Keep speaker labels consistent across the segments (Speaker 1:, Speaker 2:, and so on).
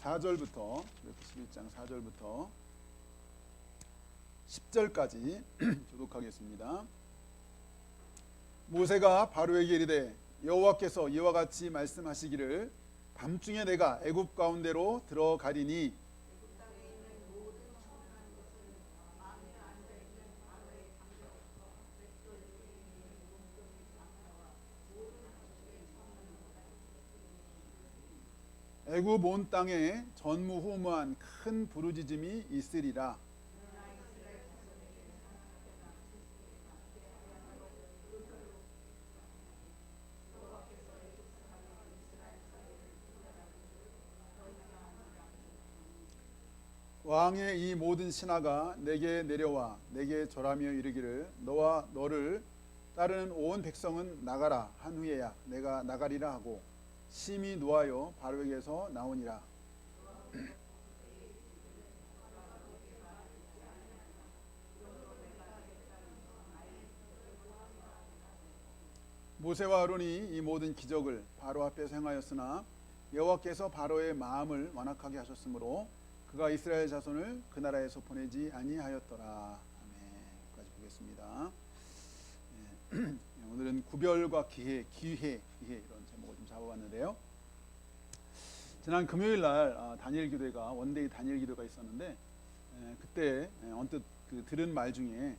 Speaker 1: 4절부터 11장 4절부터 10절까지 교독하겠습니다. 모세가 바로에게 이르되 여호와께서 이와 같이 말씀하시기를 밤중에 내가 애굽 가운데로 들어가리니 애굽 온 땅에 전무후무한 큰 부르짖음이 있으리라. 왕의 이 모든 신하가 내게 내려와 내게 절하며 이르기를 너와 너를 따르는 온 백성은 나가라 한 후에야 내가 나가리라 하고 심히 노하여 바로에게서 나오니라. 모세와 아론이 이 모든 기적을 바로 앞에서 행하였으나 여호와께서 바로의 마음을 완악하게 하셨으므로 그가 이스라엘 자손을 그 나라에서 보내지 아니하였더라. 아멘. 여기까지 보겠습니다. 오늘은 구별과 기회 이런 제목을 좀 잡아봤는데요. 지난 금요일 날 단일 기도회가 원데이 단일 기도가 있었는데 그때 언뜻 들은 말 중에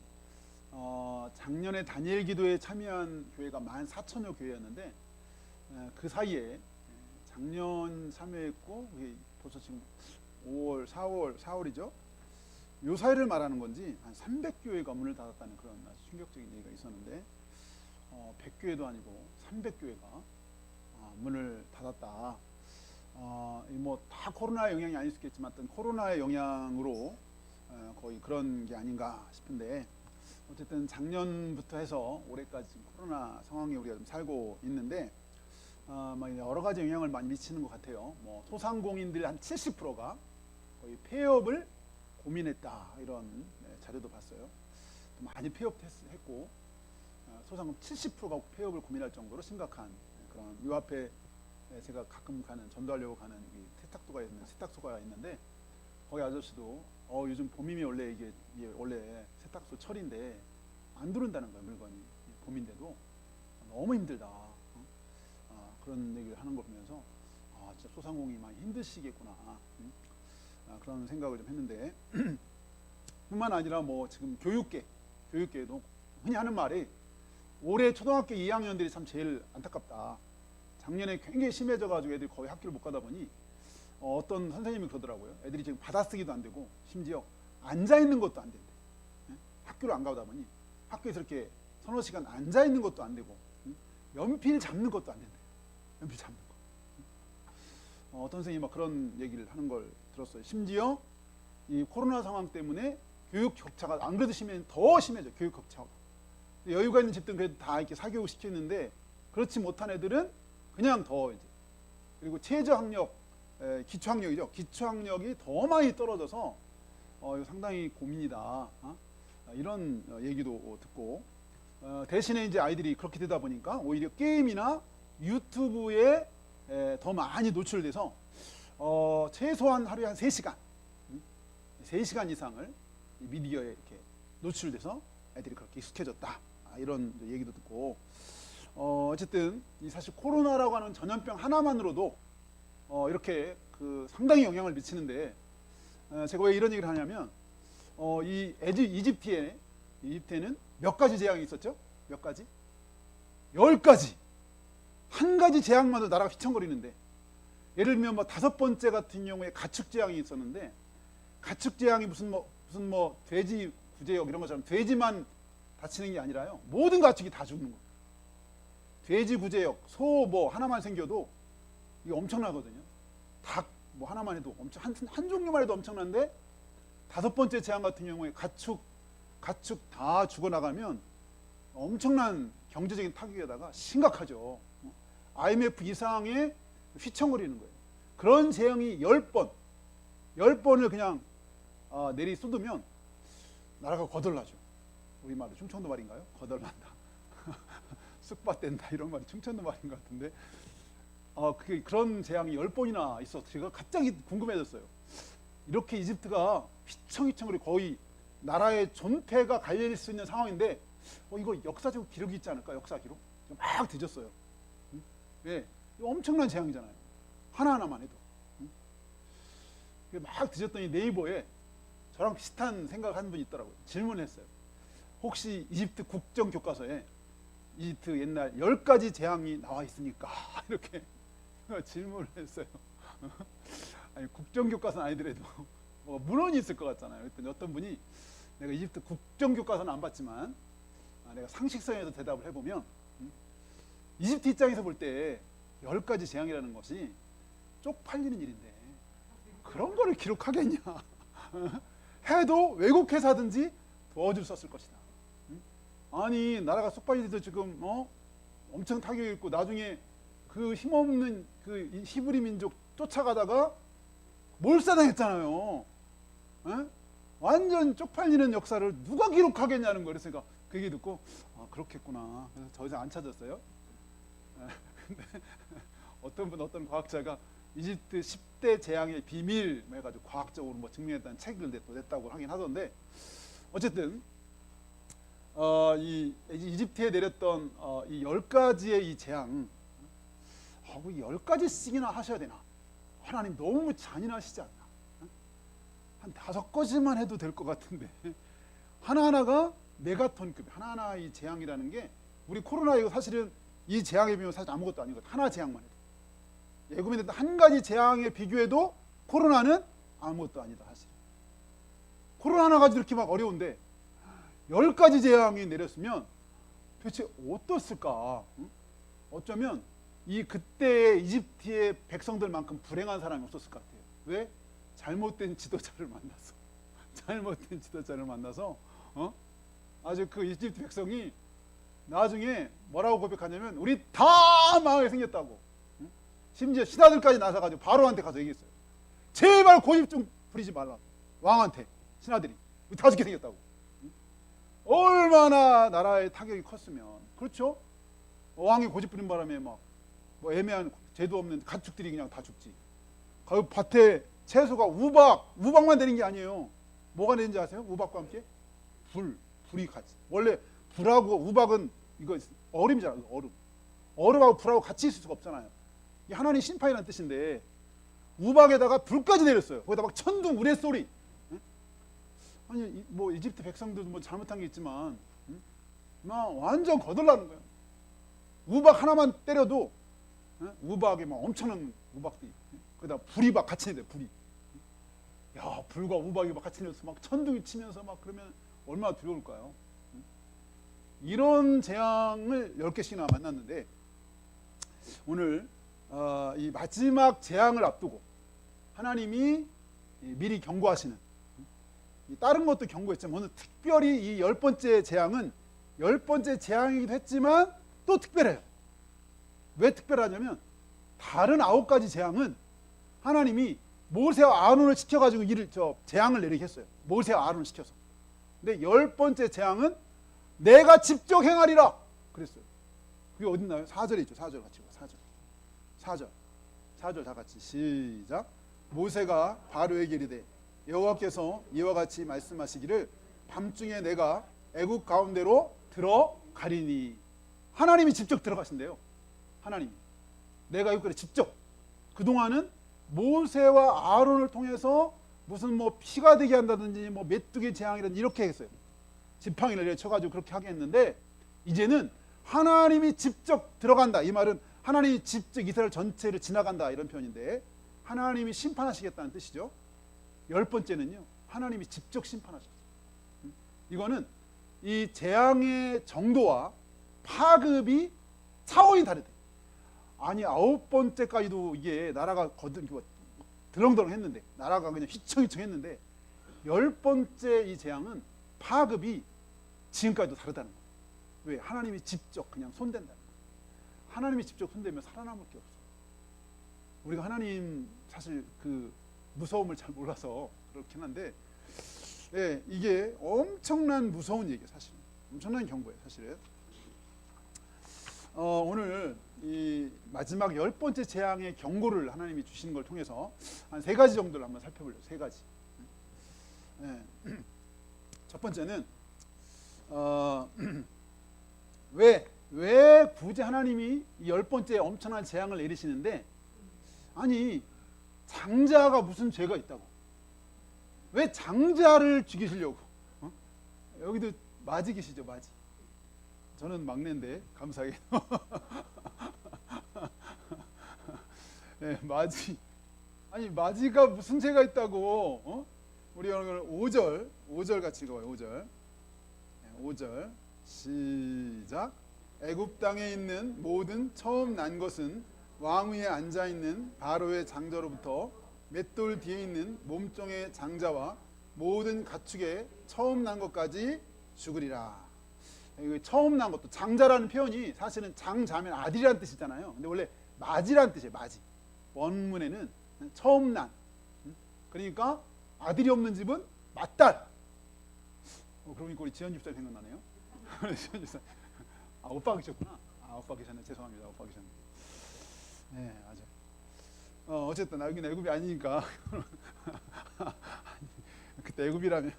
Speaker 1: 작년에 단일 기도에 참여한 교회가 14,000여 교회였는데 그 사이에 작년 참여했고 벌써 지금 5월, 4월이죠. 요 사이를 말하는 건지 한 300교회가 문을 닫았다는 그런 아주 충격적인 얘기가 있었는데 100교회도 아니고 300교회가 문을 닫았다. 뭐 다 코로나의 영향이 아닐 수 있겠지만 어떤 코로나의 영향으로 거의 그런 게 아닌가 싶은데 어쨌든 작년부터 해서 올해까지 지금 코로나 상황에 우리가 좀 살고 있는데 여러 가지 영향을 많이 미치는 것 같아요. 뭐 소상공인들 한 70%가 거의 폐업을 고민했다 이런 자료도 봤어요. 많이 폐업했고 소상공인 70%가 폐업을 고민할 정도로 심각한 그런 요 앞에 제가 가끔 가는 전도하려고 가는 세탁소가 있는데 거기 아저씨도 요즘 봄이면 원래 이게 원래 세탁소 철인데 안 들어온다는 거예요. 물건이 봄인데도 너무 힘들다. 그런 얘기를 하는 거 보면서 진짜 소상공인이 많이 힘드시겠구나 그런 생각을 좀 했는데 뿐만 아니라 뭐 지금 교육계도 흔히 하는 말이 올해 초등학교 2학년들이 참 제일 안타깝다. 작년에 굉장히 심해져 가지고 애들이 거의 학교를 못 가다 보니 어떤 선생님이 그러더라고요. 애들이 지금 받아쓰기도 안 되고 심지어 앉아 있는 것도 안 된대. 학교를 안 가다 보니 학교에서 이렇게 서너 시간 앉아 있는 것도 안 되고 연필 잡는 것도 안 된대. 연필 잡는 거. 어떤 선생님이 막 그런 얘기를 하는 걸 들었어요. 심지어 이 코로나 상황 때문에 교육 격차가 안 그래도 더 심해져. 교육 격차가. 여유가 있는 집들은 그래도 다 이렇게 사교육 시키는데 그렇지 못한 애들은 그냥 더 이제 그리고 최저학력, 기초학력이죠. 기초학력이 더 많이 떨어져서 이거 상당히 고민이다. 이런 얘기도 듣고 대신에 이제 아이들이 그렇게 되다 보니까 오히려 게임이나 유튜브에 더 많이 노출돼서 최소한 하루에 한 3시간 3시간 이상을 미디어에 이렇게 노출돼서 애들이 그렇게 익숙해졌다. 이런 얘기도 듣고 어쨌든 사실 코로나라고 하는 전염병 하나만으로도 이렇게 상당히 영향을 미치는데 제가 왜 이런 얘기를 하냐면 이집트에는 몇 가지 재앙이 있었죠? 몇 가지? 10가지. 한 가지 재앙만도 나라가 휘청거리는데 예를 들면 뭐 5번째 같은 경우에 가축 재앙이 있었는데 가축 재앙이 무슨 돼지 구제역 이런 것처럼 돼지만 다치는 게 아니라요. 모든 가축이 다 죽는 거예요. 돼지 구제역, 소 뭐 하나만 생겨도 이게 엄청나거든요. 닭 뭐 하나만 해도 한 종류만 해도 엄청난데 5번째 재앙 같은 경우에 가축 다 죽어나가면 엄청난 경제적인 타격에다가 심각하죠. IMF 이상의 휘청거리는 거예요. 그런 재앙이 10번을 그냥 내리 쏟으면 나라가 거덜나죠. 우리말로 충청도 말인가요? 거덜난다. 쑥밭된다 이런 말이 충청도 말인 것 같은데 그게 그런 재앙이 10번이나 있어서 제가 갑자기 궁금해졌어요. 이렇게 이집트가 휘청휘청 거의 나라의 존폐가 갈릴 수 있는 상황인데 이거 역사적 기록이 있지 않을까? 역사 기록? 막 뒤졌어요. 왜? 이거 엄청난 재앙이잖아요. 하나하나만 해도. 막 뒤졌더니 네이버에 저랑 비슷한 생각을 하는 분이 있더라고요. 질문했어요. 혹시 이집트 국정교과서에 이집트 옛날 10가지 재앙이 나와 있습니까? 이렇게 질문을 했어요. 아니, 국정교과서는 아니더라도 뭐 문헌이 있을 것 같잖아요. 그랬더니 어떤 분이 내가 이집트 국정교과서는 안 봤지만 내가 상식선에서 대답을 해보면 이집트 입장에서 볼 때 10가지 재앙이라는 것이 쪽팔리는 일인데 그런 거를 기록하겠냐. 해도 외국에서 하든지 도와줄 수 없을 것이다. 아니 나라가 쏙빠지도 지금 엄청 타격이 있고 나중에 그 힘없는 그 히브리 민족 쫓아가다가 몰살당했잖아요. 완전 쪽팔리는 역사를 누가 기록하겠냐는 거예요. 그래서 그 얘기 듣고 그렇겠구나. 그래서 더 이상 안 찾았어요. 근데 어떤 과학자가 이집트 10대 재앙의 비밀 해가지고 과학적으로 뭐 증명했다는 책을 냈다고 하긴 하던데 어쨌든 이 이집트에 내렸던 이 10가지의 이 재앙 이 10가지씩이나 하셔야 되나? 하나님 너무 잔인하시지 않나? 한 5가지만 해도 될 것 같은데 하나하나가 메가톤급 하나하나 이 재앙이라는 게 우리 코로나 이거 사실은 이 재앙에 비하면 사실 아무것도 아니거든. 하나 재앙만 해도 예고에 됐던 한 가지 재앙에 비교해도 코로나는 아무것도 아니다. 사실 코로나 하나 가지고 이렇게 막 어려운데 10가지 재앙이 내렸으면 도대체 어떻을까? 어쩌면 이 그때의 이집트의 백성들만큼 불행한 사람이 없었을 것 같아요. 왜? 잘못된 지도자를 만나서 잘못된 지도자를 만나서 아주 그 이집트 백성이 나중에 뭐라고 고백하냐면 우리 다 망하게 생겼다고. 심지어 신하들까지 나서가지고 바로한테 가서 얘기했어요. 제발 고집 좀 부리지 말라. 왕한테 신하들이 우리 다 죽게 생겼다고. 얼마나 나라의 타격이 컸으면. 그렇죠? 왕이 고집 부린 바람에 막 뭐 애매한 제도 없는 가축들이 그냥 다 죽지. 그 밭에 채소가 우박만 되는 게 아니에요. 뭐가 되는지 아세요? 우박과 함께 불이 같이. 원래 불하고 우박은 이거 얼음이잖아. 얼음하고 불하고 같이 있을 수가 없잖아요. 이게 하나님 심판이라는 뜻인데 우박에다가 불까지 내렸어요. 거기다 막 천둥 우레소리. 아니 뭐 이집트 백성들도 뭐 잘못한 게 있지만 막 완전 거덜나는 거예요. 우박 하나만 때려도 우박에 막 엄청난 우박들이 거기다 불이 막 같이 내려. 불이. 야 불과 우박이 막 같이 내려서 막 천둥이 치면서 막 그러면 얼마나 두려울까요? 이런 재앙을 10개씩이나 만났는데 오늘 이 마지막 재앙을 앞두고 하나님이 미리 경고하시는 다른 것도 경고했지만 오늘 특별히 이 10번째 재앙은 10번째 재앙이기도 했지만 또 특별해요. 왜 특별하냐면 다른 9가지 재앙은 하나님이 모세와 아론을 시켜가지고 재앙을 내리게 했어요. 모세와 아론을 시켜서. 근데 10번째 재앙은 내가 직접 행하리라 그랬어요. 그게 어딨나요? 4절에 있죠. 4절 같이 봐. 4절 다 같이 시작. 모세가 바로에게 이르되 여호와께서 이와 같이 말씀하시기를 밤중에 내가 애국 가운데로 들어가리니. 하나님이 직접 들어가신대요. 하나님이 내가 이거를 직접. 그동안은 모세와 아론을 통해서 무슨 뭐 피가 되게 한다든지 뭐 메뚜기 재앙이라든지 이렇게 했어요. 지팡이를 내려쳐가지고 그렇게 하게 했는데 이제는 하나님이 직접 들어간다. 이 말은 하나님이 직접 이스라엘 전체를 지나간다 이런 표현인데 하나님이 심판하시겠다는 뜻이죠. 10번째는요. 하나님이 직접 심판하셨어요. 이거는 이 재앙의 정도와 파급이 차원이 다르대. 아니 9번째까지도 이게 나라가 드렁드렁 했는데 나라가 그냥 휘청휘청 했는데 10번째 이 재앙은 파급이 지금까지도 다르다는 거예요. 왜? 하나님이 직접 그냥 손댄다는 거예요. 하나님이 직접 손대면 살아남을 게 없어요. 우리가 하나님 사실 그 무서움을 잘 몰라서 그렇긴 한데 이게 엄청난 무서운 얘기예요. 사실 엄청난 경고예요. 사실은 오늘 이 마지막 10번째 재앙의 경고를 하나님이 주시는 걸 통해서 한 3가지 정도를 한번 살펴보려고. 3가지. 첫 번째는 왜 굳이 하나님이 이 10번째 엄청난 재앙을 내리시는데, 아니 장자가 무슨 죄가 있다고, 왜 장자를 죽이시려고? 여기도 마지 계시죠? 마지. 저는 막내인데 감사하게 네, 마지. 아니 마지가 무슨 죄가 있다고? 우리 오늘 5절 같이 읽어봐요. 5절. 5절 시작. 애굽 땅에 있는 모든 처음 난 것은 왕 위에 앉아 있는 바로의 장자로부터 맷돌 뒤에 있는 몸종의 장자와 모든 가축의 처음 난 것까지 죽으리라. 처음 난 것도, 장자라는 표현이 사실은 장자면 아들이라는 뜻이잖아요. 근데 원래 마지라는 뜻이에요. 마지. 원문에는 처음 난. 그러니까 아들이 없는 집은 맏딸. 그러니까 우리 지현 집사 생각나네요. 지현 집사. 오빠 계셨구나. 오빠 계셨네. 죄송합니다. 오빠 계셨네. 네, 맞아요. 어쨌든 여기는 애굽이 아니니까. 그때 애굽이라면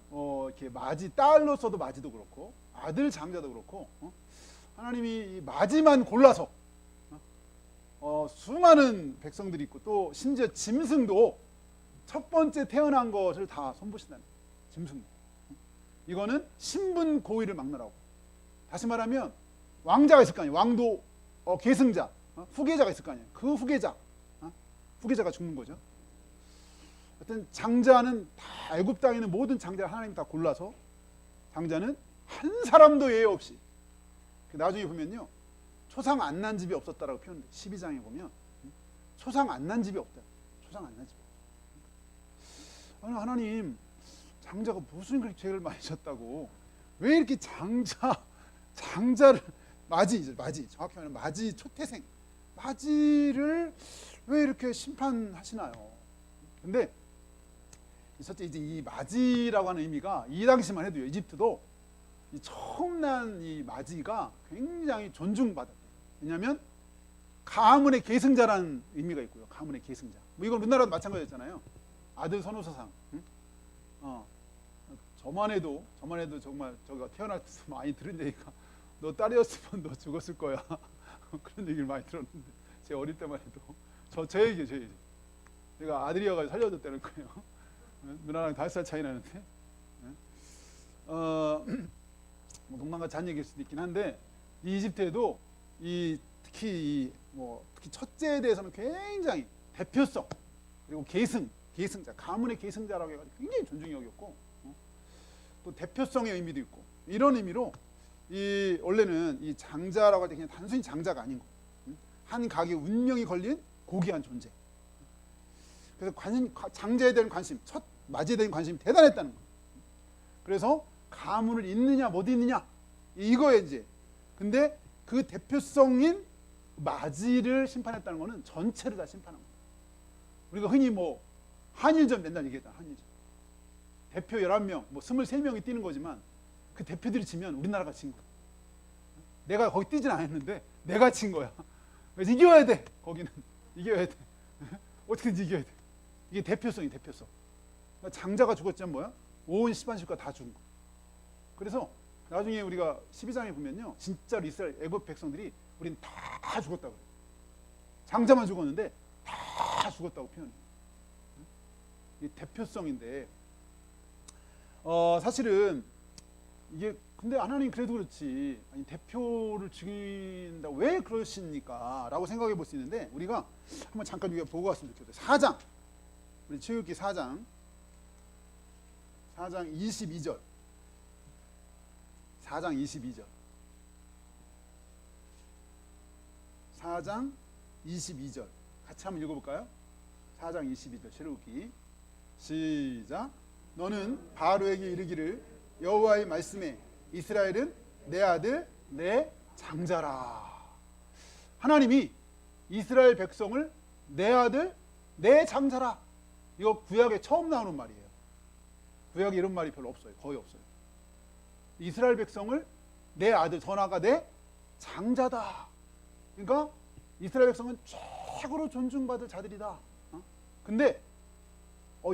Speaker 1: 이렇게 마지, 딸로서도 마지도 그렇고 아들 장자도 그렇고 하나님이 이 마지만 골라서 수많은 백성들이 있고, 또 심지어 짐승도 첫 번째 태어난 것을 다 손보신다는 거예요. 짐승도. 이거는 신분 고의를 막느라고. 다시 말하면 왕자가 있을 거 아니에요. 왕도 계승자, 후계자가 있을 거 아니에요. 그 후계자가 죽는 거죠. 하여튼 장자는 다, 애굽 땅에 있는 모든 장자를 하나님이 다 골라서, 장자는 한 사람도 예외 없이. 나중에 보면요, 초상 안 난 집이 없었다라고 표현돼요. 12장에 보면 초상 안 난 집이 없다. 초상 안 난 집이 없다. 아니, 하나님 장자가 무슨 그렇게 죄를 많이 졌다고, 왜 이렇게 장자를 마지 정확히 말하면 마지 초태생 마지를 왜 이렇게 심판하시나요? 근데 첫째, 이제 이 마지라고 하는 의미가 이 당시만 해도요, 이집트도 이 처음 난 이 마지가 굉장히 존중받았대요. 왜냐하면 가문의 계승자라는 의미가 있고요. 가문의 계승자. 이건 우리나라도 마찬가지였잖아요. 아들 선호사상. 응? 저만 해도 정말 저가 태어날 때 많이 들은 얘기가, 너 딸이었으면 너 죽었을 거야. 그런 얘기를 많이 들었는데, 제 어릴 때만 해도 제 얘기. 제가 아들이어가지고 살려줬다는 거예요. 누나랑 5살 차이 나는데. 농담과 잔 얘기일 수도 있긴 한데, 이 이집트에도 특히 첫째에 대해서는 굉장히 대표성, 그리고 계승자, 가문의 계승자라고 해가지고 굉장히 존중이 여겼고, 또 대표성의 의미도 있고, 이런 의미로 원래는 이 장자라고 할 때 그냥 단순히 장자가 아닌 거, 한 가게의 운명이 걸린 고귀한 존재. 그래서 장자에 대한 관심, 첫 마지에 대한 관심이 대단했다는 거예요. 그래서 가문을 잇느냐 못 잇느냐, 이거에 이제. 근데 그 대표성인 마지를 심판했다는 거는 전체를 다 심판한 거예요. 우리가 흔히 한일전 맨날 얘기했잖아. 한일전. 대표 11명, 23명이 뛰는 거지만 그 대표들이 지면 우리나라가 진 거야. 내가 거기 뛰진 않았는데 내가 진 거야. 그래서 이겨야 돼. 거기는 이겨야 돼. 어떻게든지 이겨야 돼. 이게 대표성이 대표성. 그러니까 장자가 죽었지만 뭐야? 온 시반식과 다 죽은 거야. 그래서 나중에 우리가 12장에 보면요, 진짜로 이스라엘 애굽 백성들이 우린 다 죽었다고 그래요. 장자만 죽었는데 다 죽었다고 표현해요. 이 대표성인데, 사실은 이게, 근데 하나님 그래도 그렇지, 아니 대표를 죽인다 왜 그러십니까? 라고 생각해 볼 수 있는데, 우리가 한번 잠깐 우리가 보고 갔으면 좋겠어요. 4장, 우리 출애굽기 4장 22절. 4장 22절. 4장 22절. 같이 한번 읽어볼까요? 4장 22절 출애굽기 시작. 너는 바로에게 이르기를, 여호와의 말씀에 이스라엘은 내 아들 내 장자라. 하나님이 이스라엘 백성을 내 아들 내 장자라. 이거 구약에 처음 나오는 말이에요. 구약에 이런 말이 별로 없어요. 거의 없어요. 이스라엘 백성을 내 아들, 더 나아가 내 장자다. 그러니까 이스라엘 백성은 최고로 존중받을 자들이다. 근데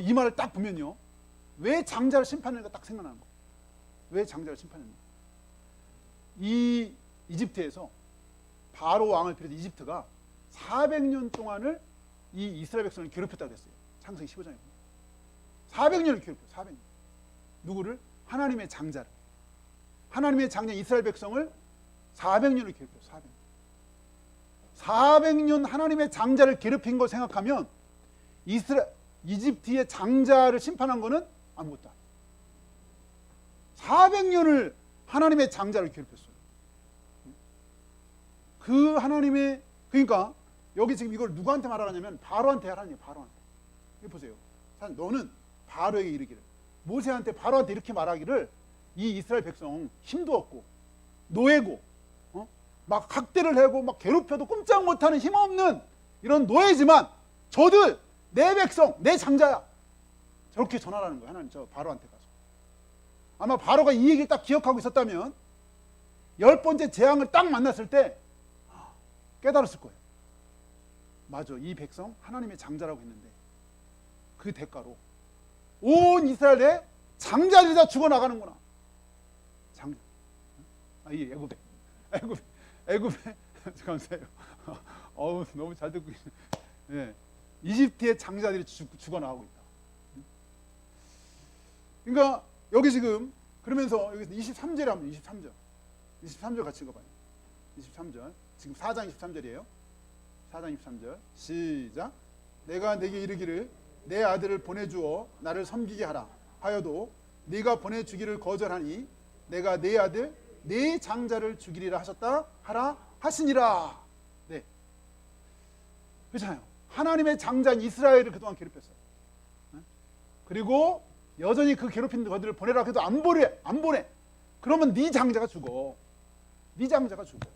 Speaker 1: 이 말을 딱 보면요, 왜 장자를 심판했는가 딱 생각나는 거예요. 왜 장자를 심판했는가? 이 이집트에서 바로 왕을 비롯해 이집트가 400년 동안을 이 이스라엘 백성을 괴롭혔다고 했어요. 창세기 15장에 보면 400년을 괴롭혔어요. 400년. 누구를? 하나님의 장자를. 하나님의 장자 이스라엘 백성을 400년을 괴롭혔어요. 400년 하나님의 장자를 괴롭힌 걸 생각하면 이집트의 장자를 심판한 거는 아무것도 아니에요. 400년을 하나님의 장자를 괴롭혔어요. 그 하나님의, 그러니까 여기 지금 이걸 누구한테 말하냐면 바로한테 하라는, 바로한테. 여기 보세요. 너는 바로에게 이르기를, 모세한테 바로한테 이렇게 말하기를, 이 이스라엘 백성 힘도 없고 노예고 막 학대를 하고 막 괴롭혀도 꼼짝 못하는 힘없는 이런 노예지만 저들 내 백성, 내 장자야. 저렇게 전하라는 거예요. 하나님 저 바로한테 가서. 아마 바로가 이 얘기를 딱 기억하고 있었다면 10번째 재앙을 딱 만났을 때 깨달았을 거예요. 맞아, 이 백성 하나님의 장자라고 했는데 그 대가로 온 이스라엘의 장자들이 다 죽어나가는구나. 장자. 이 애굽에 감사해요. 너무 잘 듣고 있네. 예. 이집트의 장자들이 죽어나가고 있다. 그러니까 여기 지금 그러면서 여기 23절에 하면 23절 같이 읽어봐요. 23절 지금 4장 23절이에요. 4장 23절 시작. 내가 네게 이르기를 내 아들을 보내주어 나를 섬기게 하라 하여도 네가 보내주기를 거절하니 내가 네 아들 네 장자를 죽이리라 하셨다 하라 하시니라. 네, 그렇잖아요. 하나님의 장자인 이스라엘을 그동안 괴롭혔어요. 그리고 여전히 그 괴롭힌 것들을 보내라 해도 안 보내. 그러면 네 장자가 죽어. 네 장자가 죽어.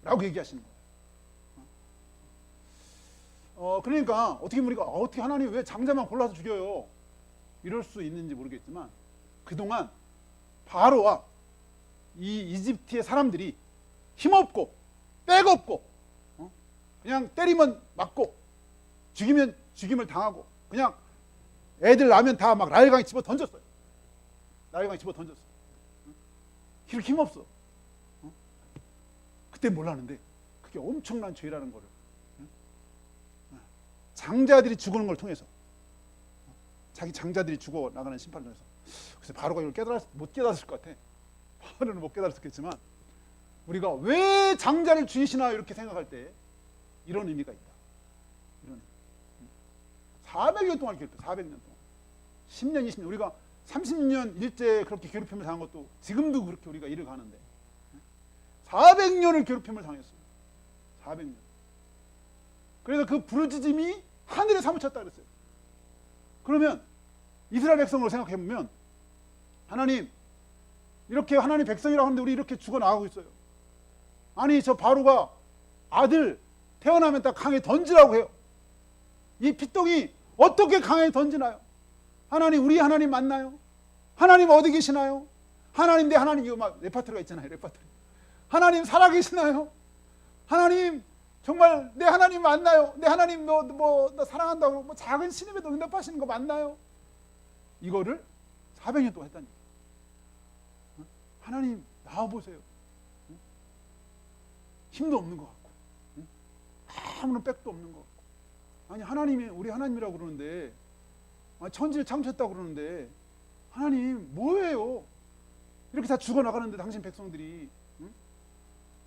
Speaker 1: 라고 얘기하시는 거예요. 그러니까 어떻게 우리가 어떻게 하나님 왜 장자만 골라서 죽여요? 이럴 수 있는지 모르겠지만 그동안 바로와 이 이집트의 사람들이 힘없고 백없고 그냥 때리면 맞고 죽이면 죽임을 당하고 그냥 애들 낳으면 다 막 나일강에 집어 던졌어요. 나일강에 집어 던졌어요. 이렇게 힘없어. 그때 몰랐는데 그게 엄청난 죄라는 거를 장자들이 죽는 걸 통해서 자기 장자들이 죽어 나가는 심판을 통해서. 그래서 바로가 이걸 못 깨달았을 것 같아. 바로는 못 깨달았겠지만 우리가 왜 장자를 죽이시나 이렇게 생각할 때 이런 의미가 있다. 이런 400년 동안 괴롭혀. 400년 동안 10년 20년 우리가 30년 일제 그렇게 괴롭힘을 당한 것도 지금도 그렇게 우리가 일을 가는데 400년을 괴롭힘을 당했어요. 400년. 그래서 그 부르짖음이 하늘에 사무쳤다 그랬어요. 그러면 이스라엘 백성으로 생각해보면 하나님 이렇게 하나님 백성이라고 하는데 우리 이렇게 죽어나가고 있어요. 아니 저 바로가 아들 태어나면 다 강에 던지라고 해요. 이 피똥이 어떻게 강에 던지나요? 하나님 우리 하나님 맞나요? 하나님 어디 계시나요? 하나님 내 하나님 이거 막 레파토리가 있잖아요. 레파토리. 하나님 살아계시나요? 하나님 정말 내 하나님 맞나요? 내 하나님 나 사랑한다고 뭐 작은 신임에도 응답하시는 거 맞나요? 이거를 400년 동안 했다니. 하나님 나와보세요. 힘도 없는 것 같고 아무런 백도 없는 것 같고 아니 하나님이 우리 하나님이라고 그러는데 천지를 창조했다고 그러는데 하나님 뭐예요? 이렇게 다 죽어나가는데 당신 백성들이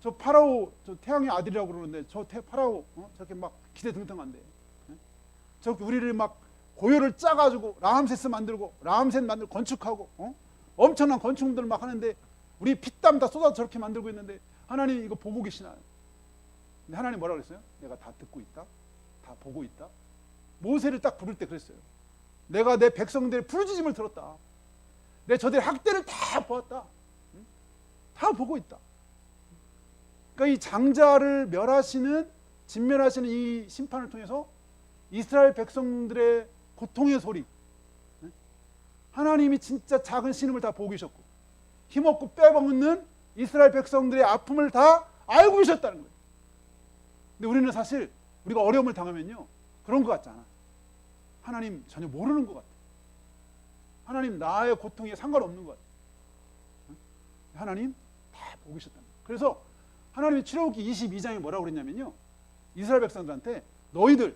Speaker 1: 저 파라오 저 태양의 아들이라고 그러는데 저 파라오 저렇게 막 기대등등한데 저렇게 우리를 막 고요를 짜가지고 라암세스 만들고 건축하고 엄청난 건축물들 막 하는데 우리 피땀 다 쏟아서 저렇게 만들고 있는데 하나님 이거 보고 계시나요? 근데 하나님 뭐라고 그랬어요? 내가 다 듣고 있다, 다 보고 있다. 모세를 딱 부를 때 그랬어요. 내가 내 백성들의 부르짖음을 들었다. 내 저들의 학대를 다 보았다. 다 보고 있다. 그러니까 이 장자를 멸하시는 진멸하시는 이 심판을 통해서 이스라엘 백성들의 고통의 소리, 하나님이 진짜 작은 신음을 다 보고 계셨고 힘없고 빼먹는 이스라엘 백성들의 아픔을 다 알고 계셨다는 거예요. 근데 우리는 사실 우리가 어려움을 당하면요, 그런 것 같지 않아. 하나님 전혀 모르는 것 같아. 하나님 나의 고통에 상관없는 것 같아. 하나님 다 보고 계셨다는 거예요. 그래서 하나님이 출애굽기 22장에 뭐라고 그랬냐면요, 이스라엘 백성들한테 너희들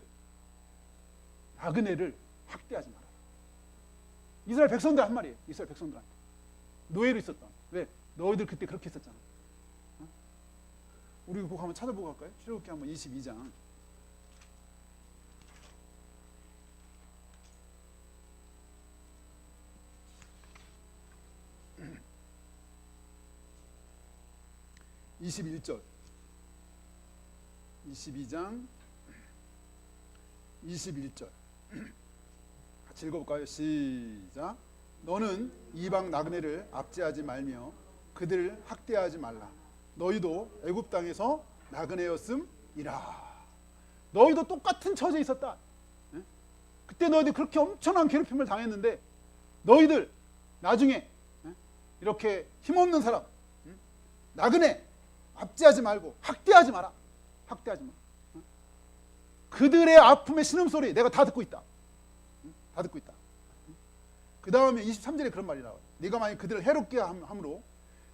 Speaker 1: 나그네를 학대하지 마라. 이스라엘 백성들 한 말이에요. 이스라엘 백성들한테. 노예로 있었다. 왜? 너희들 그때 그렇게 했었잖아. 우리 그거 한번 찾아보고 갈까요? 출애굽기 한번 22장. (21절) 22장 21절 같이 읽어볼까요? 시작. 너는 이방 나그네를 압제하지 말며 그들을 학대하지 말라. 너희도 애굽 땅에서 나그네였음이라. 너희도 똑같은 처지에 있었다. 그때 너희들 그렇게 엄청난 괴롭힘을 당했는데 너희들 나중에 이렇게 힘없는 사람, 나그네 압제하지 말고 학대하지 마라. 학대하지 마. 그들의 아픔의 신음소리 내가 다 듣고 있다. 다 듣고 있다. 그 다음에 23절에 그런 말이 나와요. 네가 만약 그들을 해롭게 함으로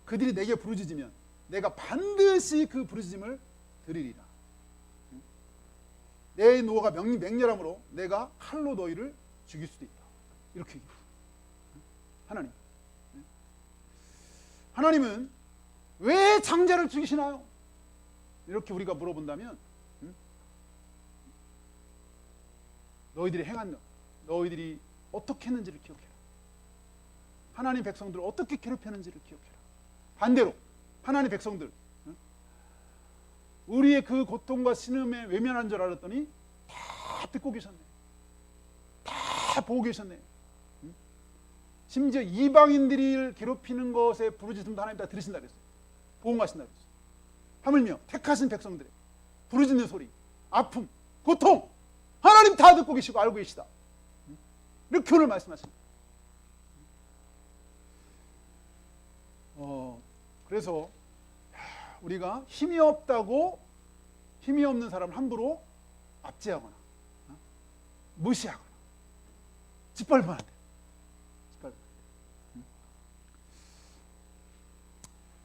Speaker 1: 그들이 내게 부르짖으면 내가 반드시 그 부르짖음을 들으리라. 내 노가 맹렬함으로 내가 칼로 너희를 죽일 수도 있다. 이렇게 얘기해요. 하나님. 하나님은 왜 장자를 죽이시나요? 이렇게 우리가 물어본다면 너희들이 행한 너희들이 어떻게 했는지를 기억해라. 하나님 백성들을 어떻게 괴롭혔는지를 기억해라. 반대로 하나님 백성들 우리의 그 고통과 신음에 외면한 줄 알았더니 다 듣고 계셨네. 다 보고 계셨네. 심지어 이방인들을 괴롭히는 것에 부르짖음도 하나님 다 들으신다 그랬어요. 보응하신다 그랬어요. 하물며 택하신 백성들의 부르짖는 소리, 아픔, 고통 하나님 다 듣고 계시고 알고 계시다. 이렇게 오늘 말씀하십니다. 그래서 우리가 힘이 없다고 힘이 없는 사람을 함부로 압제하거나 무시하거나 짓밟으면 안 돼.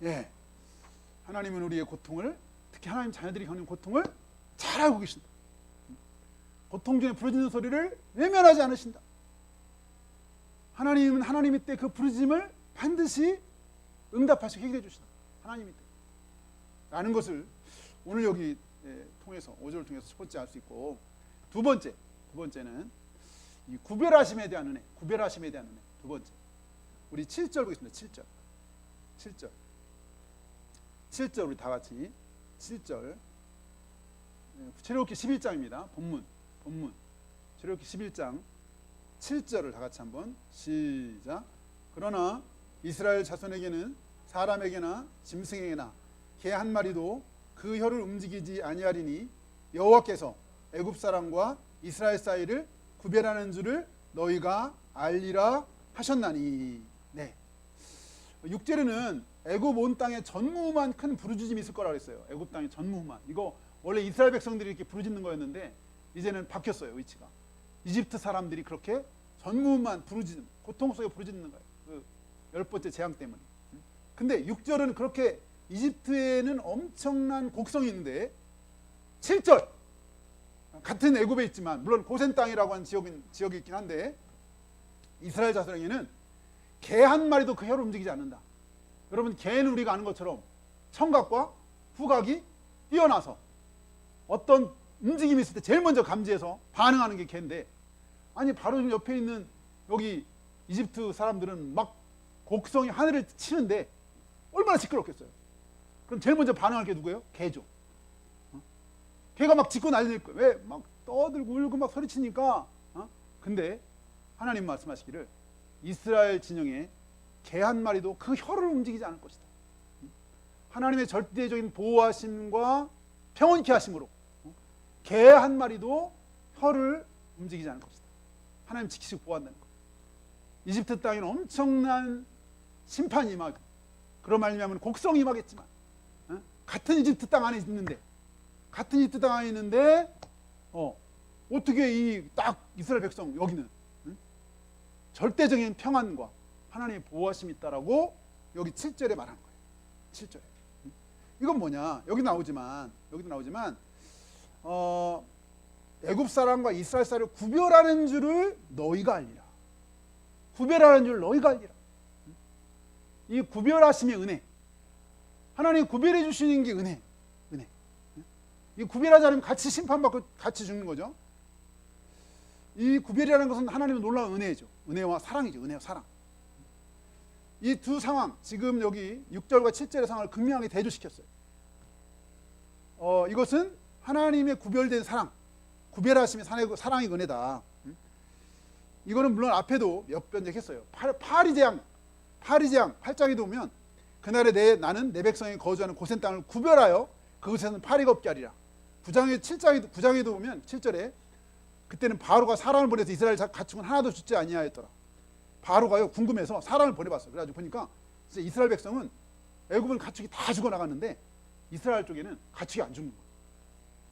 Speaker 1: 예, 하나님은 우리의 고통을, 특히 하나님 자녀들이 겪는 고통을 잘 알고 계신다. 고통 중에 부르짖는 소리를 외면하지 않으신다. 하나님은 하나님의 때 그 부르짖음을 반드시 응답하시고 해결해 주신다. 하나님의 때 라는 것을 오늘 여기 통해서 5절을 통해서 첫 번째 알 수 있고, 두 번째는 이 구별하심에 대한 은혜. 구별하심에 대한 은혜. 두 번째, 우리 7절 보겠습니다. 7절 우리 다 같이 7절 출애굽기 11장입니다. 본문 출애굽기 11장 7절을 다 같이 한번 시작. 그러나 이스라엘 자손에게는 사람에게나 짐승에게나 개 한 마리도 그 혀를 움직이지 아니하리니 여호와께서 애굽 사람과 이스라엘 사이를 구별하는 줄을 너희가 알리라 하셨나니. 네. 6절에는 애굽 온 땅에 전무후무한 큰 부르짖음이 있을 거라고 했어요. 애굽 땅에 전무후무한. 이거 원래 이스라엘 백성들이 이렇게 부르짖는 거였는데 이제는 바뀌었어요. 위치가. 이집트 사람들이 그렇게 전무후무한 부르짖음, 고통 속에 부르짖는 거예요. 그 10번째 재앙 때문에. 근데 6절은 그렇게 이집트에는 엄청난 곡성이 있는데 7절 같은 애굽에 있지만, 물론 고센 땅이라고 하는 지역이 있긴 한데, 이스라엘 자손에게는 개 한 마리도 그 혀를 움직이지 않는다. 여러분, 개는 우리가 아는 것처럼 청각과 후각이 뛰어나서 어떤 움직임이 있을 때 제일 먼저 감지해서 반응하는 게 개인데, 아니 바로 옆에 있는 여기 이집트 사람들은 막 곡성이 하늘을 치는데 얼마나 시끄럽겠어요. 그럼 제일 먼저 반응할 게 누구예요? 개죠. 개가 막 짖고 난리낼 거예요. 왜? 막 떠들고 울고 막 소리치니까. 근데 하나님 말씀하시기를 이스라엘 진영에 개 한 마리도 그 혀를 움직이지 않을 것이다. 하나님의 절대적인 보호하심과 평온케 하심으로 개 한 마리도 혀를 움직이지 않을 것이다. 하나님 지키시고 보호한다는 것. 이집트 땅에는 엄청난 심판이 임하고 그런 말이냐면 곡성이 임하겠지만, 같은 이집트 땅 안에 있는데, 어떻게 이 딱 이스라엘 백성 여기는 절대적인 평안과 하나님의 보호하심이 있다라고 여기 7절에 말한 거예요. 7절에. 이건 뭐냐? 여기도 나오지만 애굽 사람과 이스라엘 사람을 구별하는 줄을 너희가 알리라. 구별하는 줄 너희가 알리라. 이 구별하심의 은혜. 하나님 구별해 주시는 게 은혜. 이 구별하지 않으면 같이 심판받고 같이 죽는 거죠. 이 구별이라는 것은 하나님의 놀라운 은혜죠. 은혜와 사랑이죠. 은혜와 사랑. 이 두 상황, 지금 여기 6절과 7절의 상황을 극명하게 대조시켰어요. 이것은 하나님의 구별된 사랑, 구별하심의 사랑의 은혜다. 이거는 물론 앞에도 몇 번 얘기했어요. 파리재앙 8장에도 보면 그날에 나는 내 백성이 거주하는 고센 땅을 구별하여 그곳에는 파리가 없게 하리라. 9장에도 보면 7절에 그때는 바로가 사람을 보내서 이스라엘 가축은 하나도 죽지 아니하였더라. 바로가요 궁금해서 사람을 보내봤어요. 그래가지고 보니까 진짜 이스라엘 백성은 애굽은 가축이 다 죽어나갔는데 이스라엘 쪽에는 가축이 안 죽는 거예요.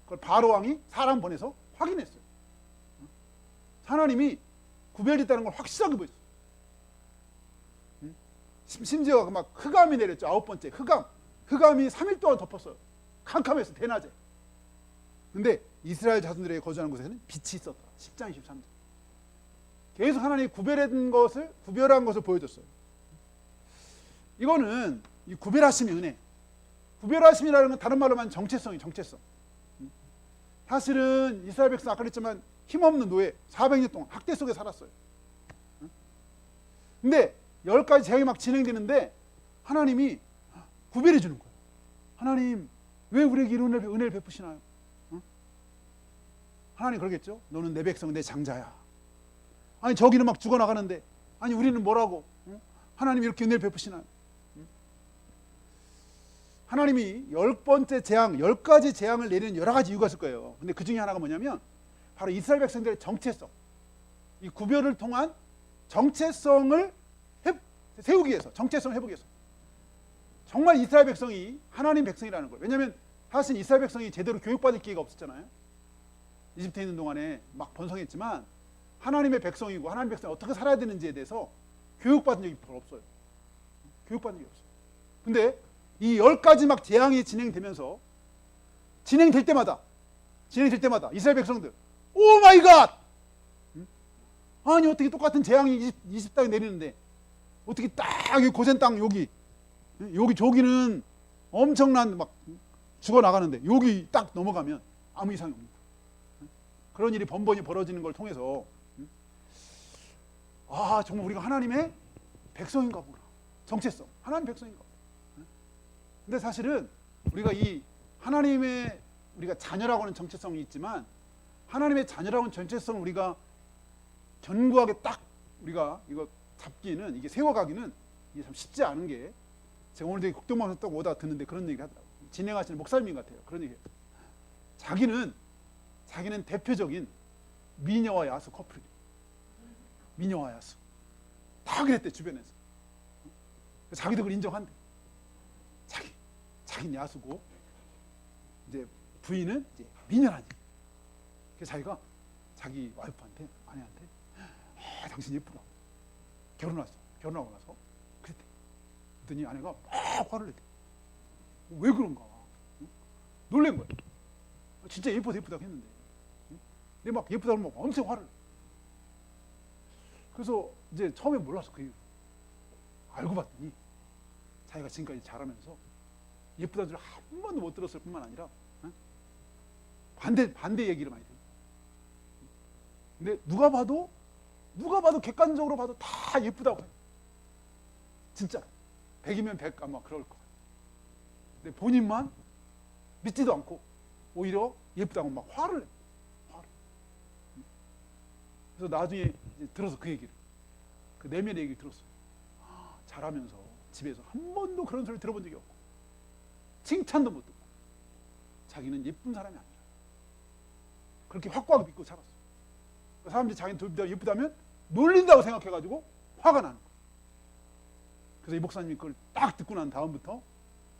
Speaker 1: 그걸 바로 왕이 사람 보내서 확인했어요. 하나님이 구별됐다는 걸 확실하게 보였어요. 심지어 막 흑암이 내렸죠. 9번째 흑암이 3일 동안 덮었어요. 캄캄했어요. 대낮에. 근데 이스라엘 자손들에게 거주하는 곳에는 빛이 있었다. 10장 23절. 계속 하나님이 구별한 것을 보여줬어요. 이거는 이 구별하심의 은혜. 구별하심이라는 건 다른 말로 하면 정체성이에요. 정체성. 사실은 이스라엘 백성 아까 그랬지만 힘없는 노예 400년 동안 학대 속에 살았어요. 근데 10가지 재앙이 막 진행되는데 하나님이 구별해 주는 거예요. 하나님 왜 우리에게 이런 은혜를 베푸시나요? 하나님 그러겠죠. 너는 내 백성 내 장자야. 아니 저기는 막 죽어나가는데 아니 우리는 뭐라고? 하나님 이렇게 은혜를 베푸시나요? 하나님이 10번째 재앙, 10가지 재앙을 내리는 여러 가지 이유가 있을 거예요. 근데 그 중에 하나가 뭐냐면 바로 이스라엘 백성들의 정체성, 이 구별을 통한 정체성을 세우기 위해서, 정체성을 회복하기 위해서. 정말 이스라엘 백성이 하나님 백성이라는 거예요. 왜냐하면 사실 이스라엘 백성이 제대로 교육받을 기회가 없었잖아요. 이집트에 있는 동안에 막 번성했지만 하나님의 백성이고 하나님의 백성이 어떻게 살아야 되는지에 대해서 교육받은 적이 별로 없어요. 교육받은 적이 없어요. 근데 이 10가지 막 재앙이 진행되면서 진행될 때마다 이스라엘 백성들 오 마이 갓! 아니 어떻게 똑같은 재앙이 이집트 땅에 내리는데 어떻게 딱 여기 고센 땅 여기 저기는 엄청난 막 죽어나가는데 여기 딱 넘어가면 아무 이상이 없는 거예요. 그런 일이 번번이 벌어지는 걸 통해서 아 정말 우리가 하나님의 백성인가 보구나. 정체성 하나님 백성인가 보구나. 근데 사실은 우리가 이 하나님의 우리가 자녀라고 하는 정체성이 있지만 하나님의 자녀라고 하는 정체성을 우리가 견고하게 딱 우리가 이거 잡기는 이게 세워가기는 이게 참 쉽지 않은 게 제가 오늘 되게 국동방송 딱 오다 듣는데 그런 얘기를 하더라고요. 진행하시는 목사님 같아요. 그런 얘기. 자기는 대표적인 미녀와 야수 커플이. 미녀와 야수. 다 그랬대 주변에서. 자기도 그걸 인정한대. 자기는 야수고 이제 부인은 이제 미녀라니. 그래서 자기가 자기 와이프한테 아내한테 당신 예쁘다. 결혼하고 나서 그랬대. 그랬더니 아내가 막 화를 냈대. 왜 그런가? 놀란 거야. 진짜 예쁘다고 했는데. 근데 막 예쁘다고 막 엄청 화를 내. 그래서 이제 처음에 몰랐어 그 이유. 알고 봤더니 자기가 지금까지 자라면서 예쁘다는 줄 한 번도 못 들었을 뿐만 아니라 반대 얘기를 많이 들어요. 근데 누가 봐도 객관적으로 봐도 다 예쁘다고 해요. 진짜 100이면 100 아마 그럴 것 같아요. 근데 본인만 믿지도 않고 오히려 예쁘다고 막 화를 내요. 그래서 나중에 들어서 그 얘기를 그 내면의 얘기를 들었어요. 자라면서 집에서 한 번도 그런 소리 들어본 적이 없고 칭찬도 못 듣고 자기는 예쁜 사람이 아니라 그렇게 확고하게 믿고 살았어요. 사람들이 자기는 예쁘다면 놀린다고 생각해가지고 화가 나는 거예요. 그래서 이 목사님이 그걸 딱 듣고 난 다음부터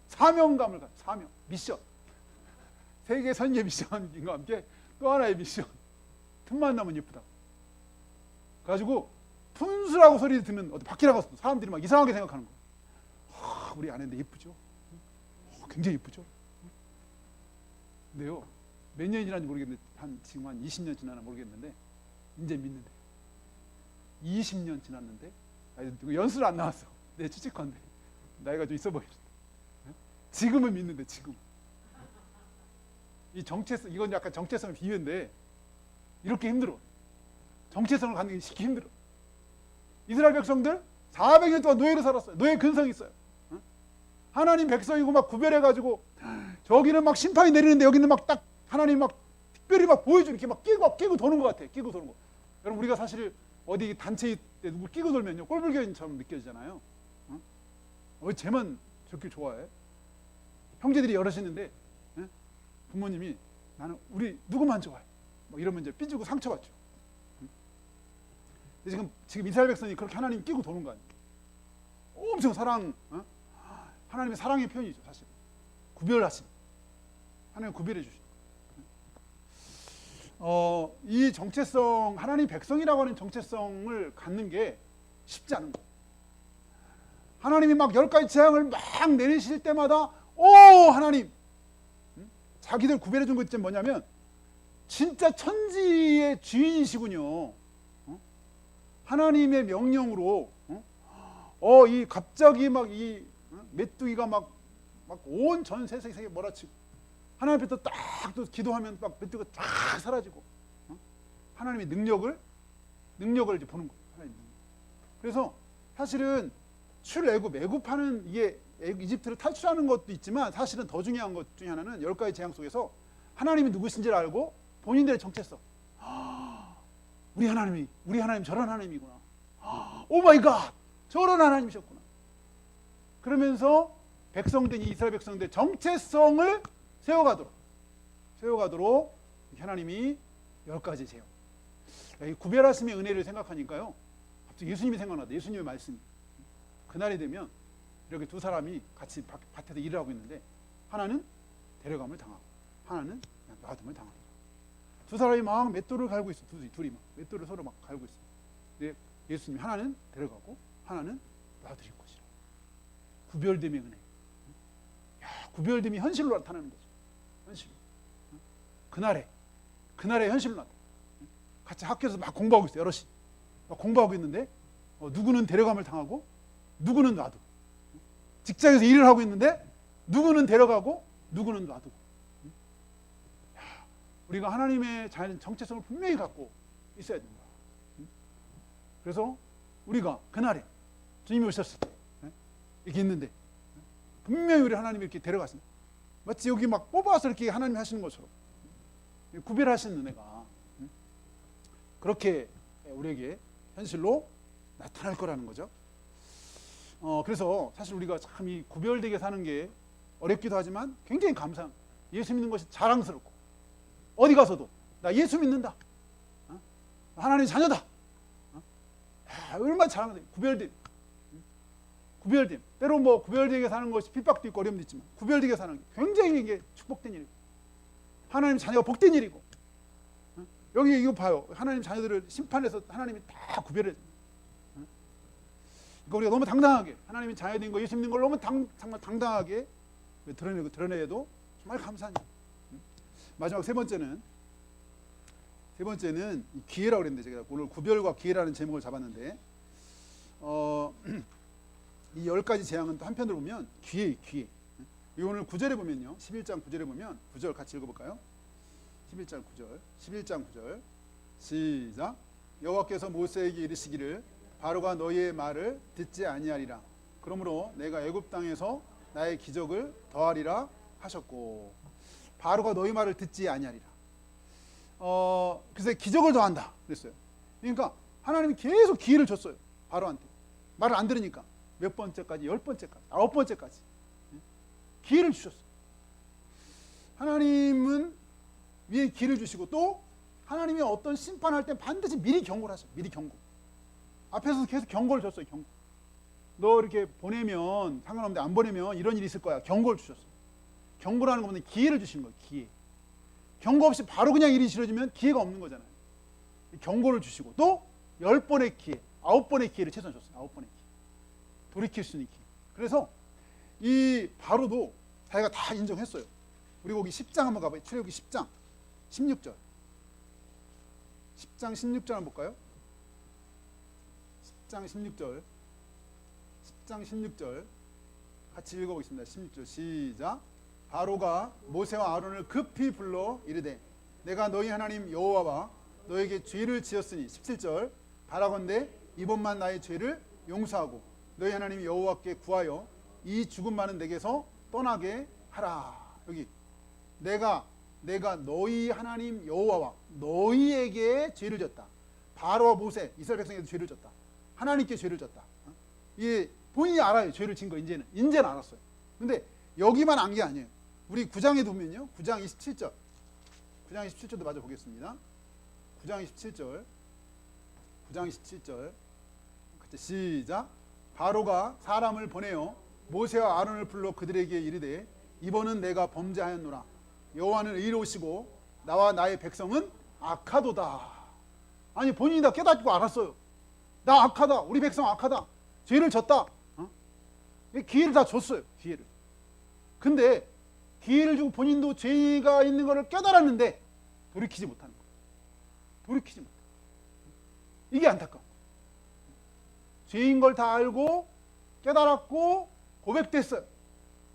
Speaker 1: 사명감을 갖고, 사명, 미션, 세계 선교 미션과 함께 또 하나의 미션, 틈만 나면 예쁘다. 그래가지고 분수라고 소리 듣는 어디 밖에 나가서 사람들이 막 이상하게 생각하는 거예요. 우리 아내인데 예쁘죠? 굉장히 예쁘죠? 근데요, 몇 년이 지났는지 모르겠는데 지금 한 20년 지나나 모르겠는데 이제 믿는데 20년 지났는데 연수를 안 나왔어. 내 추측컨대 나이가 좀 있어 보이죠. 지금은 믿는데 지금 이 정체성, 이건 약간 정체성의 비유인데 이렇게 힘들어. 정체성을 갖는 게 쉽게 힘들어. 이스라엘 백성들 400년 동안 노예로 살았어요. 노예 근성이 있어요. 하나님 백성이고 막 구별해가지고 저기는 막 심판이 내리는데 여기는 막 딱 하나님 막 특별히 막 보여주는, 이렇게 막 끼고 도는 것 같아. 끼고 도는 거. 여러분, 우리가 사실 어디 단체 때 누구 끼고 돌면요 꼴불견처럼 느껴지잖아요. 왜 쟤만 저렇게 좋아해? 형제들이 여럿이는데 부모님이 나는 우리 누구만 좋아해. 막 이러면 이제 삐지고 상처받죠. 지금 이스라엘 백성이 그렇게 하나님 끼고 도는 거 아니에요? 엄청 사랑, 하나님의 사랑의 표현이죠, 사실. 구별하심. 하나님 구별해 주신. 이 정체성, 하나님 백성이라고 하는 정체성을 갖는 게 쉽지 않은 거예요. 하나님이 막 10가지 재앙을 막 내리실 때마다 하나님, 자기들 구별해 준 것 있잖아요. 뭐냐면 진짜 천지의 주인이시군요. 하나님의 명령으로 이 갑자기 막 이 메뚜기가 막 온 전 세상에 몰아치고 하나님 앞에 딱 또 기도하면 막 메뚜기가 쫙 사라지고 하나님의 능력을 이제 보는 거예요. 하나님 능력. 그래서 사실은 애굽하는 이게 이집트를 탈출하는 것도 있지만 사실은 더 중요한 것 중에 하나는 10가지 재앙 속에서 하나님이 누구신지를 알고 본인들의 정체성. 우리 하나님 저런 하나님이구나. 오 마이 갓, 저런 하나님이셨구나. 그러면서 이스라엘 백성들의 정체성을 세워가도록 하나님이 10가지 재앙. 구별하심의 은혜를 생각하니까요, 갑자기 예수님이 생각나다. 예수님의 말씀이. 그날이 되면 이렇게 두 사람이 같이 밭에서 일을 하고 있는데 하나는 데려감을 당하고 하나는 놔둠을 당하고, 두 사람이 막 맷돌을 갈고 있어. 둘이 막 맷돌을 서로 막 갈고 있어. 근데 예수님이 하나는 데려가고 하나는 놔드릴 것이라. 구별됨의 은혜. 구별됨이 현실로 나타나는 거죠. 현실로. 그날에 현실로 나타나. 같이 학교에서 막 공부하고 있어요. 여럿이 막 공부하고 있는데 누구는 데려감을 당하고 누구는 놔두고, 직장에서 일을 하고 있는데 누구는 데려가고 누구는 놔두고. 우리가 하나님의 정체성을 분명히 갖고 있어야 된다. 그래서 우리가 그날에 주님이 오셨을 때 이렇게 있는데 분명히 우리 하나님이 이렇게 데려갔습니다. 마치 여기 막 뽑아서 이렇게 하나님이 하시는 것처럼 구별하시는 은혜가 그렇게 우리에게 현실로 나타날 거라는 거죠. 그래서 사실 우리가 참 이 구별되게 사는 게 어렵기도 하지만 굉장히 감사한, 예수 믿는 것이 자랑스럽고, 어디 가서도 나 예수 믿는다, 하나님 자녀다, 얼마나 자랑돼. 구별됨. 때로 뭐 구별되게 사는 것이 핍박도 있고 어려움도 있지만 구별되게 사는 게 굉장히 이게 축복된 일이고, 하나님 자녀가 복된 일이고. 여기 이거 봐요. 하나님 자녀들을 심판해서 하나님이 다 구별해. 그러니까 우리가 너무 당당하게 하나님이 자녀된 거, 예수 믿는 걸 너무 정말 당당하게 드러내도 정말 감사한 일. 마지막 세 번째는 기회라고 그랬는데, 제가 오늘 구별과 기회라는 제목을 잡았는데, 이 10가지 재앙은 또 한편으로 보면 기회. 오늘 9절에 보면요, 11장 9절에 보면 9절 같이 읽어볼까요? 11장 9절 시작. 여호와께서 모세에게 이르시기를 바로가 너희의 말을 듣지 아니하리라. 그러므로 내가 애굽 땅에서 나의 기적을 더하리라 하셨고, 바로가 너희 말을 듣지 아니하리라. 그래서 기적을 더한다 그랬어요. 그러니까 하나님이 계속 기회를 줬어요. 바로한테. 말을 안 들으니까 몇 번째까지? 10번째까지, 9번째까지 기회를 주셨어요. 하나님은 위에 기회를 주시고, 또 하나님이 어떤 심판할 때 반드시 미리 경고를 하셔요. 미리 경고. 앞에서 계속 경고를 줬어요. 경고. 너 이렇게 보내면 상관없는데 안 보내면 이런 일이 있을 거야. 경고를 주셨어. 경고라는 것은 기회를 주시는 거예요. 기회. 경고 없이 바로 그냥 일이 싫어지면 기회가 없는 거잖아요. 경고를 주시고 또 10번의 기회, 9번의 기회를 최소한 줬어요. 9번의 기회. 돌이킬 수 있는 기회. 그래서 이 바로도 자기가 다 인정했어요. 우리 거기 10장 한번 가봐요. 출애굽기 10장 16절. 10장 16절 한번 볼까요? 10장 16절. 10장 16절 같이 읽어보겠습니다. 16절 시작. 바로가 모세와 아론을 급히 불러 이르되 내가 너희 하나님 여호와와 너에게 죄를 지었으니 17절 바라건대 이번만 나의 죄를 용서하고 너희 하나님 여호와께 구하여 이 죽음만은 내게서 떠나게 하라. 여기 내가 너희 하나님 여호와와 너희에게 죄를 졌다. 바로와 모세 이스라엘 백성에게 죄를 졌다. 하나님께 죄를 졌다. 이게 본인이 알아요. 죄를 진 거 이제는 알았어요. 근데 여기만 안 게 아니에요. 우리 9장에 보면요. 9장 27절. 9장 27절도 마저 보겠습니다. 9장 27절. 9장 27절. 같이 시작. 바로가 사람을 보내어 모세와 아론을 불러 그들에게 이르되 이번은 내가 범죄하였노라. 여호와는 의로우시고 나와 나의 백성은 악하도다. 아니 본인이 다 깨닫고 알았어요. 나 악하다. 우리 백성 악하다. 죄를 졌다. 기회를 다 줬어요. 기회를. 근데 기회를 주고 본인도 죄가 있는 것을 깨달았는데 돌이키지 못하는 거예요. 돌이키지 못해요. 이게 안타까워. 죄인 걸 다 알고 깨달았고 고백됐어요.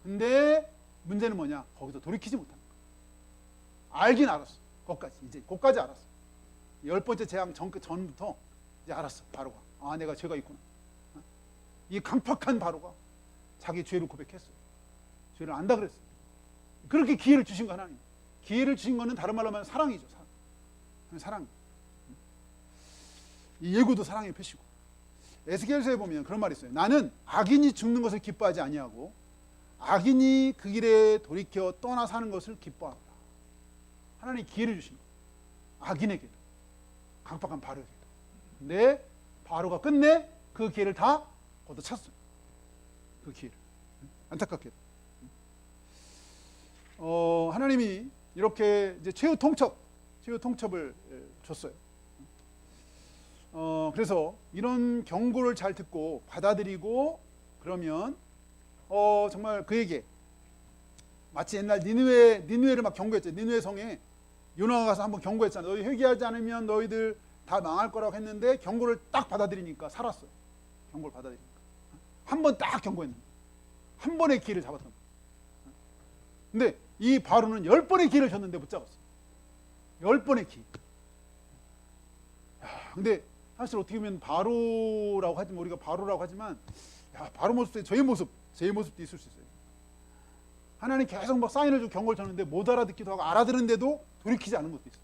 Speaker 1: 근데 문제는 뭐냐? 거기서 돌이키지 못하는 거예요. 알긴 알았어. 거기까지 알았어. 10번째 재앙 전부터 이제 알았어. 바로가. 아, 내가 죄가 있구나. 이 강팍한 바로가 자기 죄를 고백했어요. 죄를 안다 그랬어요. 그렇게 기회를 주신 거 하나님. 기회를 주신 거는 다른 말로 하면 사랑이죠. 사랑. 이 예고도 사랑의 표시고. 에스겔서에 보면 그런 말이 있어요. 나는 악인이 죽는 것을 기뻐하지 아니하고 악인이 그 길에 돌이켜 떠나 사는 것을 기뻐한다. 하나님이 기회를 주신 거예요. 악인에게도 강팍한 바로에게도. 근데 바로가 끝내 그 기회를 다 걷어찼어요. 그 기회를. 안타깝게도. 하나님이 이렇게 이제 최후 통첩을 줬어요. 그래서 이런 경고를 잘 듣고 받아들이고 그러면 정말 그에게 마치 옛날 니느웨를 막 경고했죠. 니느웨 성에 요나가 가서 한번 경고했잖아요. 너희 회개하지 않으면 너희들 다 망할 거라고 했는데 경고를 딱 받아들이니까 살았어요. 경고를 받아들이니까 한 번 딱 경고했는데 한 번의 기회를 잡았던 거예요. 근데 이 바로는 10번의 기회를 줬는데 못 잡았어요. 10번의 기회. 근데 사실 어떻게 보면 바로라고 하지만 우리가 바로라고 하지만 바로 모습도 제 모습도 있을 수 있어요. 하나님 계속 막 사인을 주고 경고를 줬는데 못 알아듣기도 하고 알아들은데도 돌이키지 않은 것도 있어요.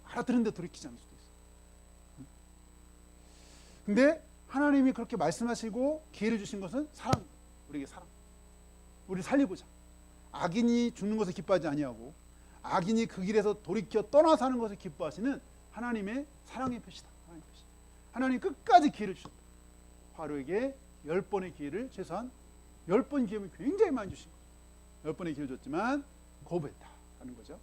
Speaker 1: 알아들은데 돌이키지 않을 수도 있어요. 근데 하나님이 그렇게 말씀하시고 기회를 주신 것은 사랑. 우리에게 사랑. 우리를 살리고자. 악인이 죽는 것을 기뻐하지 아니하고 악인이 그 길에서 돌이켜 떠나 사는 것을 기뻐하시는 하나님의 사랑의 표시다. 하나님 끝까지 기회를 주셨다. 바로에게 10번의 기회를 최소한 10번 기회면 굉장히 많이 주신 거예요. 10번의 기회를 줬지만 거부했다 하는 거죠.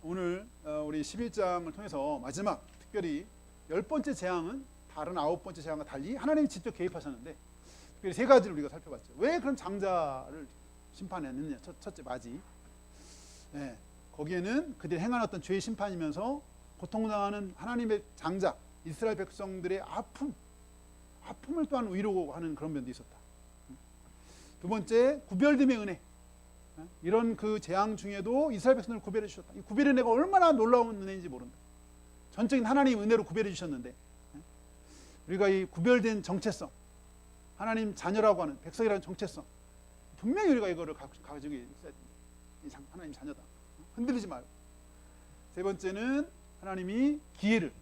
Speaker 1: 오늘 우리 11장을 통해서 마지막 특별히 10번째 재앙은 다른 9번째 재앙과 달리 하나님이 직접 개입하셨는데 특별히 세 가지를 우리가 살펴봤죠. 왜 그런 장자를 심판했느냐. 첫째 마지. 거기에는 그들이 행한 어떤 죄의 심판이면서 고통당하는 하나님의 장자 이스라엘 백성들의 아픔을 또한 위로하는 그런 면도 있었다. 두 번째 구별됨의 은혜. 이런 그 재앙 중에도 이스라엘 백성들을 구별해 주셨다. 이 구별의 은혜가 얼마나 놀라운 은혜인지 모른다. 전적인 하나님의 은혜로 구별해 주셨는데 우리가 이 구별된 정체성, 하나님 자녀라고 하는 백성이라는 정체성, 분명히 우리가 이거를 가지고 있어야 됩니다. 하나님 자녀다. 흔들리지 말고. 세 번째는 하나님이 기회를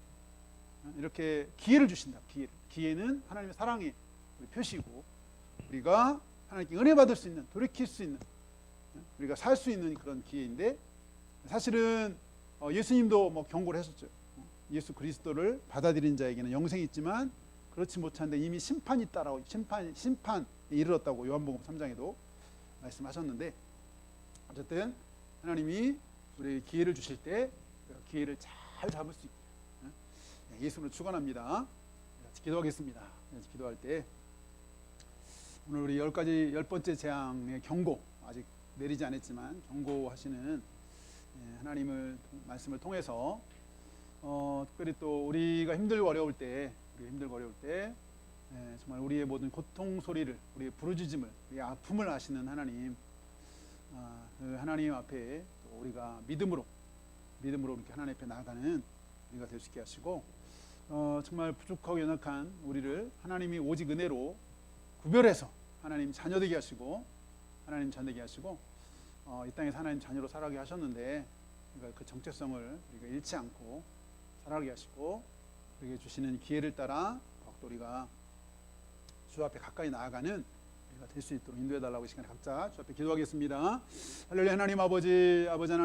Speaker 1: 이렇게 기회를 주신다. 기회는 하나님의 사랑의 표시고 우리가 하나님께 은혜 받을 수 있는, 돌이킬 수 있는, 우리가 살 수 있는 그런 기회인데 사실은 예수님도 뭐 경고를 했었죠. 예수 그리스도를 받아들인 자에게는 영생이 있지만 그렇지 못한데 이미 심판이 있다라고 심판에 이르렀다고 요한복음 3장에도 말씀하셨는데, 어쨌든 하나님이 우리에게 기회를 주실 때 그 기회를 잘 잡을 수 있게 예수님을 축원합니다. 같이 기도하겠습니다. 같이 기도할 때 오늘 우리 10번째 재앙의 경고, 아직 내리지 않았지만 경고하시는 하나님을 말씀을 통해서 특별히 또 우리가 힘들고 어려울 때 정말 우리의 모든 고통 소리를, 우리의 부르짖음을, 우리의 아픔을 아시는 하나님, 그 하나님 앞에 또 우리가 믿음으로 이렇게 하나님 앞에 나아가는 우리가 될 수 있게 하시고, 정말 부족하고 연약한 우리를 하나님이 오직 은혜로 구별해서 하나님 자녀 되게 하시고, 이 땅에서 하나님 자녀로 살아가게 하셨는데, 그러니까 그 정체성을 우리가 잃지 않고 살아가게 하시고, 우리에게 주시는 기회를 따라 더욱더 우리가 주 앞에 가까이 나아가는 우리가 될 수 있도록 인도해 달라고 이 시간에 각자 주 앞에 기도하겠습니다. 할렐루야. 하나님 아버지 하나님